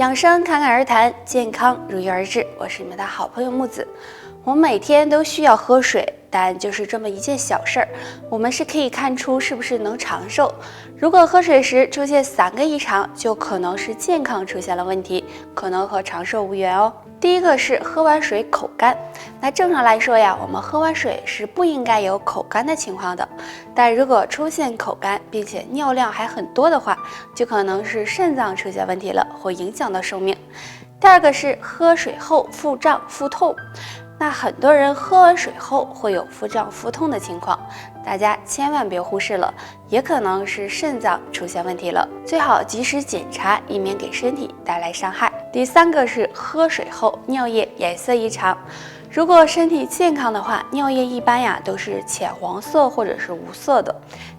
养生侃侃而谈，健康如约而至。我是你们的好朋友木子。我们每天都需要喝水，但就是这么一件小事儿，我们是可以看出是不是能长寿。如果喝水时出现3个异常，就可能是健康出现了问题，可能和长寿无缘哦。第一个是喝完水口干。那正常来说呀，我们喝完水是不应该有口干的情况的，但如果出现口干，并且尿量还很多的话，就可能是肾脏出现问题了，会影响到寿命。第二个是喝水后腹胀腹痛。那很多人喝完水后会有腹胀腹痛的情况，大家千万别忽视了，也可能是肾脏出现问题了，最好及时检查，以免给身体带来伤害。第三个是喝水后尿液颜色异常。如果身体健康的话，尿液一般呀都是浅黄色或者是无色的，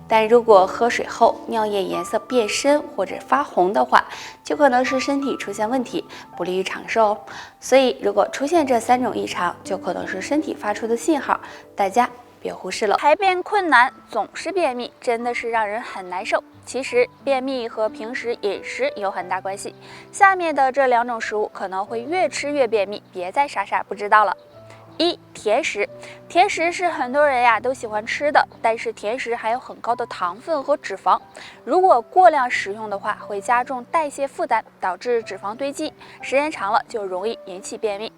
但如果喝水后尿液颜色变深或者发红的话，就可能是身体出现问题，不利于长寿哦。所以如果出现这3种异常，就可能是身体发出的信号，大家别忽视了。排便困难，总是便秘，真的是让人很难受。其实便秘和平时饮食有很大关系，下面的这2种食物可能会越吃越便秘，别再傻傻不知道了。甜食。甜食是很多人呀都喜欢吃的，但是甜食含有很高的糖分和脂肪，如果过量食用的话，会加重代谢负担，导致脂肪堆积，时间长了就容易引起便秘。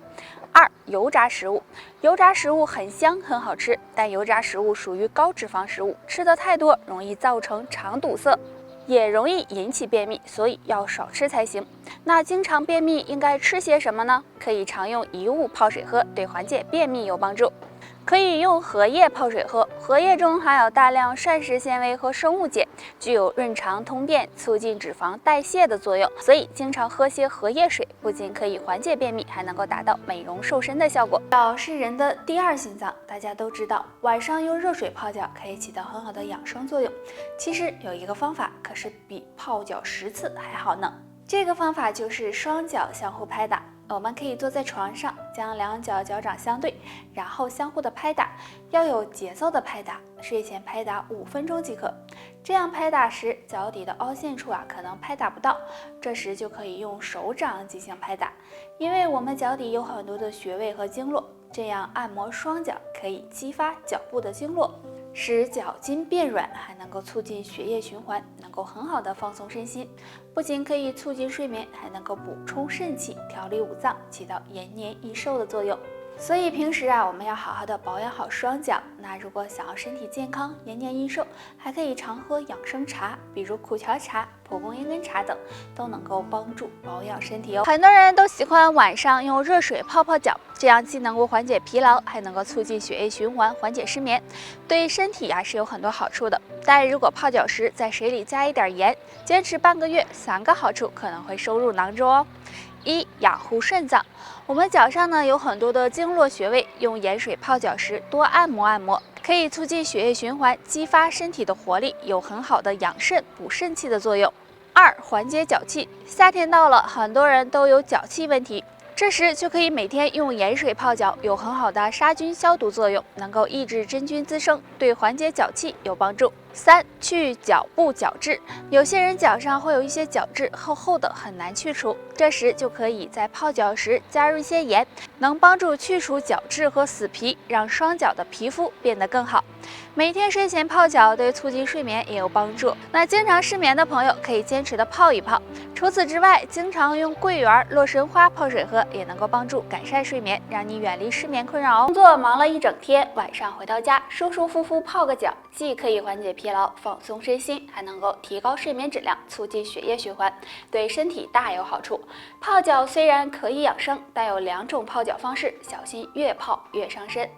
油炸食物。油炸食物很香很好吃，但油炸食物属于高脂肪食物，吃的太多容易造成肠堵塞，也容易引起便秘，所以要少吃才行。那经常便秘应该吃些什么呢？可以常用贻物泡水喝，对缓解便秘有帮助。可以用荷叶泡水喝，荷叶中含有大量膳食纤维和生物碱，具有润肠通便、促进脂肪代谢的作用，所以经常喝些荷叶水，不仅可以缓解便秘，还能够达到美容瘦身的效果。脚是人的第2心脏，大家都知道，晚上用热水泡脚可以起到很好的养生作用。其实有一个方法，可是比泡脚10次还好呢。这个方法就是双脚相互拍打。我们可以坐在床上，将2脚脚掌相对，然后相互的拍打，要有节奏的拍打，睡前拍打5分钟即可。这样拍打时，脚底的凹陷处可能拍打不到，这时就可以用手掌进行拍打，因为我们脚底有很多的穴位和经络，这样按摩双脚可以激发脚部的经络，使脚筋变软，还能够促进血液循环，能够很好的放松身心，不仅可以促进睡眠，还能够补充肾气，调理五脏，起到延年益寿的作用。所以平时我们要好好的保养好双脚。那如果想要身体健康、延年益寿，还可以常喝养生茶，比如苦荞茶、蒲公英根茶等，都能够帮助保养身体哦。很多人都喜欢晚上用热水泡泡脚，这样既能够缓解疲劳，还能够促进血液循环，缓解失眠，对身体是有很多好处的。但如果泡脚时在水里加一点盐，坚持半个月，3个好处可能会收入囊中哦。养护肾脏。我们脚上有很多的经络穴位，用盐水泡脚时多按摩按摩，可以促进血液循环，激发身体的活力，有很好的养肾补肾气的作用。缓解脚气。夏天到了，很多人都有脚气问题，这时就可以每天用盐水泡脚，有很好的杀菌消毒作用，能够抑制真菌滋生，对缓解脚气有帮助。去脚部角质。有些人脚上会有一些角质，厚厚的，很难去除，这时就可以在泡脚时加入一些盐，能帮助去除角质和死皮，让双脚的皮肤变得更好。每天睡前泡脚对促进睡眠也有帮助。那经常失眠的朋友可以坚持的泡一泡。除此之外，经常用桂圆、洛神花泡水喝，也能够帮助改善睡眠，让你远离失眠困扰哦。工作忙了一整天，晚上回到家，舒舒服服泡个脚，既可以缓解疲劳、放松身心，还能够提高睡眠质量，促进血液循环，对身体大有好处。泡脚虽然可以养生，但有2种泡脚方式，小心越泡越伤身。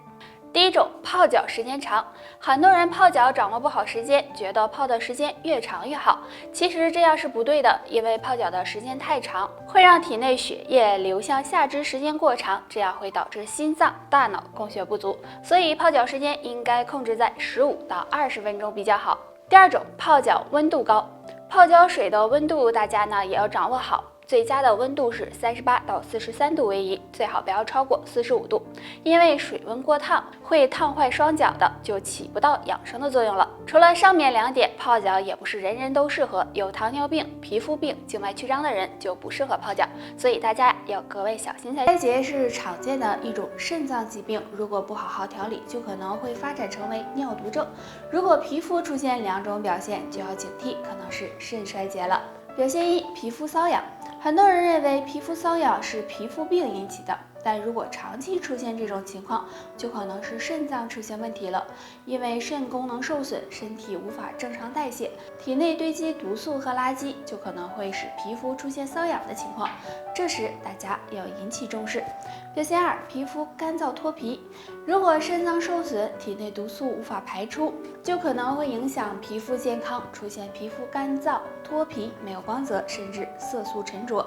第一种，泡脚时间长。很多人泡脚掌握不好时间，觉得泡的时间越长越好，其实这样是不对的，因为泡脚的时间太长，会让体内血液流向下肢时间过长，这样会导致心脏、大脑供血不足，所以泡脚时间应该控制在15到20分钟比较好。第2种，泡脚温度高。泡脚水的温度大家也要掌握好，最佳的温度是38到43度为宜，最好不要超过45度，因为水温过烫会烫坏双脚的，就起不到养生的作用了。除了上面2点，泡脚也不是人人都适合，有糖尿病、皮肤病、静脉曲张的人就不适合泡脚，所以大家要格外小心才行。肾结是常见的一种肾脏疾病，如果不好好调理，就可能会发展成为尿毒症。如果皮肤出现2种表现，就要警惕，可能是肾衰竭了。表现1：皮肤瘙痒。很多人认为皮肤瘙痒是皮肤病引起的，但如果长期出现这种情况，就可能是肾脏出现问题了。因为肾功能受损，身体无法正常代谢，体内堆积毒素和垃圾，就可能会使皮肤出现瘙痒的情况。这时大家要引起重视。表现2：皮肤干燥脱皮。如果肾脏受损，体内毒素无法排出，就可能会影响皮肤健康，出现皮肤干燥、脱皮、没有光泽，甚至色素沉着，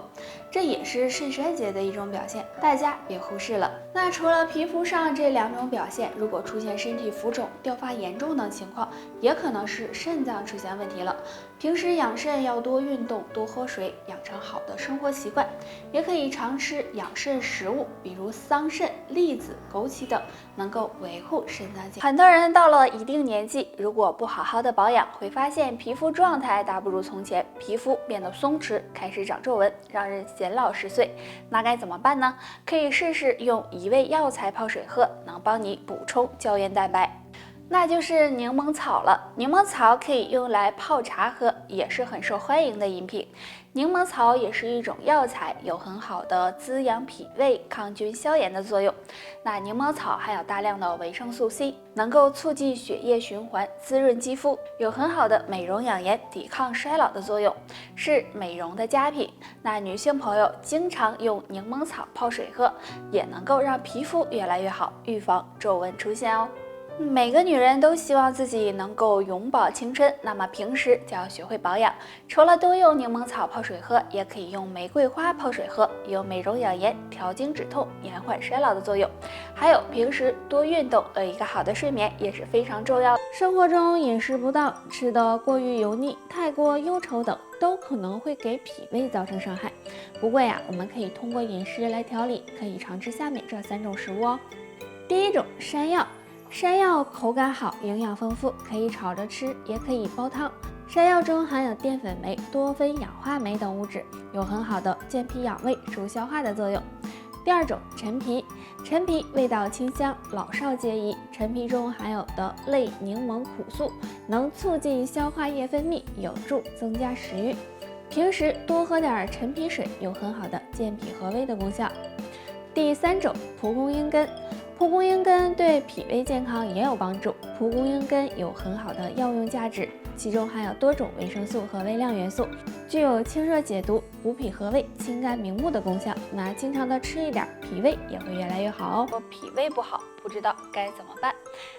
这也是肾衰竭的一种表现，大家别忽视了。那除了皮肤上这2种表现，如果出现身体浮肿、掉发严重等情况，也可能是肾脏出现问题了。平时养肾要多运动、多喝水，养成好的生活习惯，也可以常吃养肾食物，比如桑葚、栗子、枸杞等，能够维护肾脏健康。很多人到了一定年纪，如果不好好的保养，会发现皮肤状态大不如从前，皮肤变得松弛，开始长皱纹，让人显老10岁。那该怎么办呢？可以试试用1味药材泡水喝，能帮你补充胶原蛋白。那就是柠檬草了。柠檬草可以用来泡茶喝，也是很受欢迎的饮品。柠檬草也是一种药材，有很好的滋养脾胃、抗菌消炎的作用。那柠檬草含有大量的维生素 C， 能够促进血液循环，滋润肌肤，有很好的美容养颜、抵抗衰老的作用，是美容的佳品。那女性朋友经常用柠檬草泡水喝，也能够让皮肤越来越好，预防皱纹出现哦。每个女人都希望自己能够永葆青春，那么平时就要学会保养。除了多用柠檬草泡水喝，也可以用玫瑰花泡水喝，有美容养颜、调经止痛、延缓衰老的作用。还有平时多运动，一个好的睡眠也是非常重要的。生活中饮食不当、吃得过于油腻、太过忧愁等，都可能会给脾胃造成伤害。不过呀，我们可以通过饮食来调理，可以常吃下面这3种食物哦。第1种，山药。山药口感好，营养丰富，可以炒着吃，也可以煲汤。山药中含有淀粉酶、多酚氧化酶等物质，有很好的健脾养胃、助消化的作用。第2种，陈皮。陈皮味道清香，老少皆宜。陈皮中含有的类柠檬苦素，能促进消化液分泌，有助增加食欲。平时多喝点陈皮水，有很好的健脾和胃的功效。第3种，蒲公英根。蒲公英根对脾胃健康也有帮助。蒲公英根有很好的药用价值，其中含有多种维生素和微量元素，具有清热解毒、补脾和胃、清肝明目的功效。那经常的吃一点，脾胃也会越来越好哦。我脾胃不好，不知道该怎么办。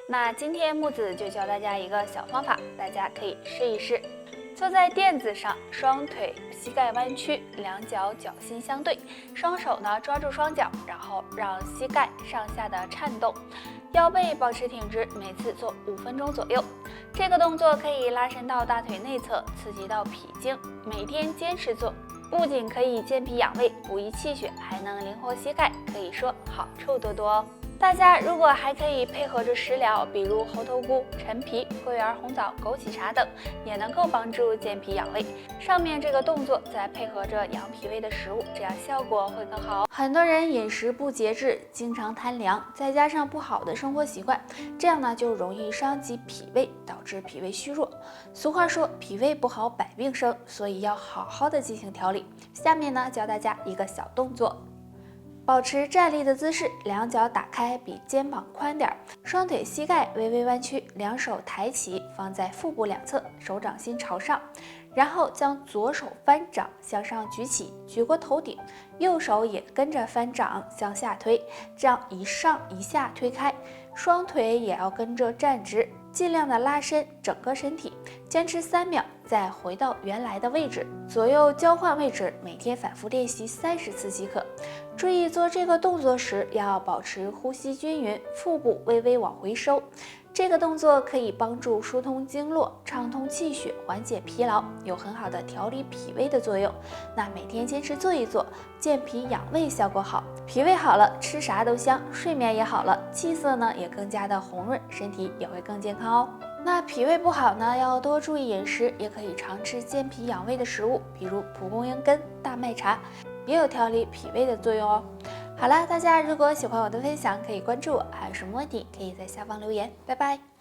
那今天木子就教大家一个小方法，大家可以试一试。坐在垫子上，双腿膝盖弯曲，两脚脚心相对，双手呢抓住双脚，然后让膝盖上下的颤动，腰背保持挺直，每次做5分钟左右。这个动作可以拉伸到大腿内侧，刺激到脾经，每天坚持做，不仅可以健脾养胃、补益气血，还能灵活膝盖，可以说好处多多哦。大家如果还可以配合着食疗，比如猴头菇、陈皮、桂圆、红枣、枸杞茶等，也能够帮助健脾养胃。上面这个动作再配合着养脾胃的食物，这样效果会更好。很多人饮食不节制，经常贪凉，再加上不好的生活习惯，这样呢就容易伤及脾胃，导致脾胃虚弱。俗话说脾胃不好百病生，所以要好好的进行调理。下面呢教大家一个小动作。保持站立的姿势，两脚打开，比肩膀宽点，双腿膝盖微微弯曲，两手抬起，放在腹部两侧，手掌心朝上，然后将左手翻掌向上举起，举过头顶，右手也跟着翻掌向下推，这样一上一下推开，双腿也要跟着站直，尽量的拉伸整个身体，坚持3秒，再回到原来的位置，左右交换位置，每天反复练习30次即可。注意做这个动作时要保持呼吸均匀，腹部微微往回收。这个动作可以帮助疏通经络、畅通气血、缓解疲劳，有很好的调理脾胃的作用。那每天坚持做一做，健脾养胃效果好，脾胃好了，吃啥都香，睡眠也好了，气色呢也更加的红润，身体也会更健康哦。那脾胃不好呢，要多注意饮食，也可以常吃健脾养胃的食物，比如蒲公英根、大麦茶，也有调理脾胃的作用哦。好了，大家如果喜欢我的分享，可以关注我，还有什么问题可以在下方留言，拜拜。